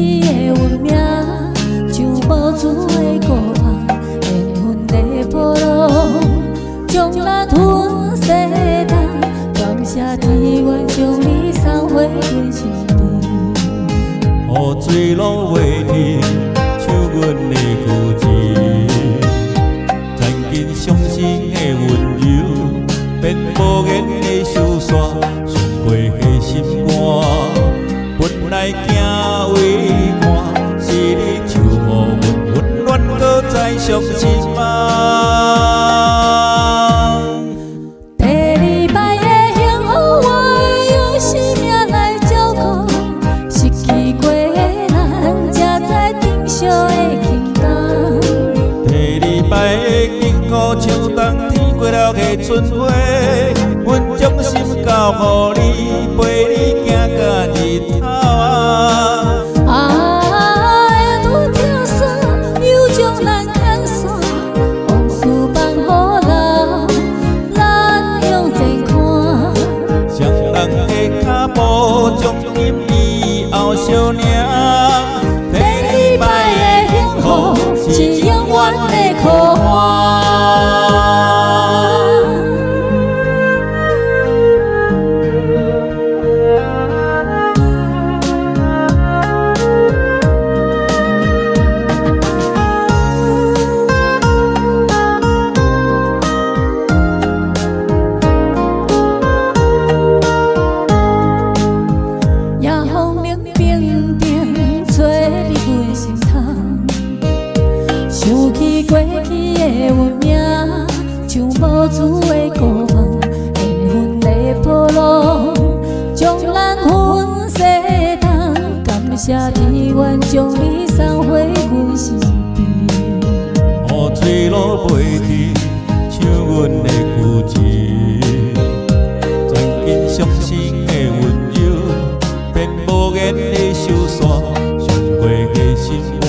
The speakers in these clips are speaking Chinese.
去的运命，像无主的孤帆，缘分在波浪，将咱分世人。感谢天愿将你送回阮身边，雨水落袂停，像阮的旧情，曾经伤心的温柔，变无言的收煞，伤过的心肝。本来行为看，是你就予阮温暖，搁再伤心吗？第二摆的幸福，我会用生命来照顾。失去过的咱，才知珍惜的轻重。第二摆的经过，像冬天过了的春花，阮将心交予你，陪你行到日头啊！缘分跳伞，又将咱牵线，往事放予老，咱向前看。双人的脚步，将今以后相领。第二摆的幸福，是永远的苦患。夜风冷冰冰，吹入阮心头。想起过去的运命，像无主的孤帆，缘分在波浪，将咱分世人。感谢天愿将你送回阮身边，雨水落袂停，像阮的旧情。曾经伤心的温柔，变无言的收煞，伤过的心肝。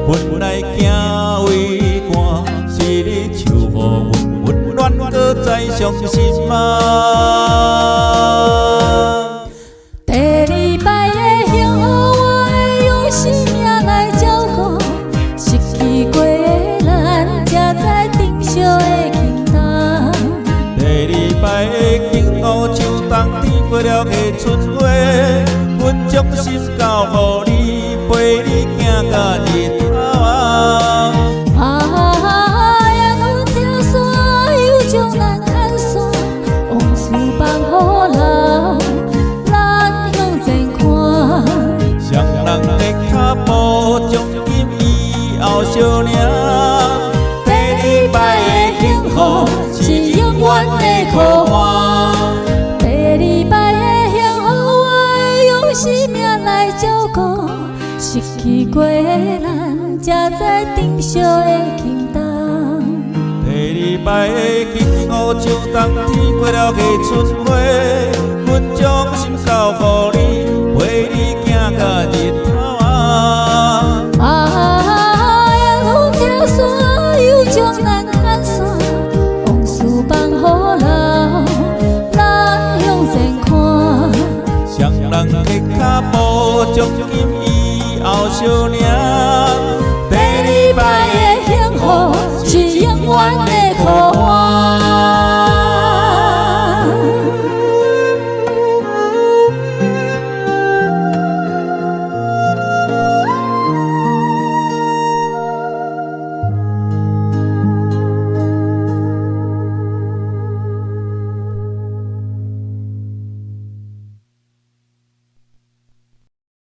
本来行为寒，是你就予阮温暖，搁再伤心吗？第二摆的幸福，我会用生命来照顾。失去过的咱，才知珍惜的轻重。第二摆的幸福，像冬天过了的春花，阮将心交予你，陪你行到日头啊！缘分跳伞，又将咱牵线，往事放予老，咱向前看。双人的脚步，将今以后相领。第二摆的幸福，是永远的苦患。第二摆的幸福，我会用生命来照顾。失去过的咱，才知珍惜的轻重。第二摆的幸福，像冬天过了的春花，阮将心交予你，陪你行到日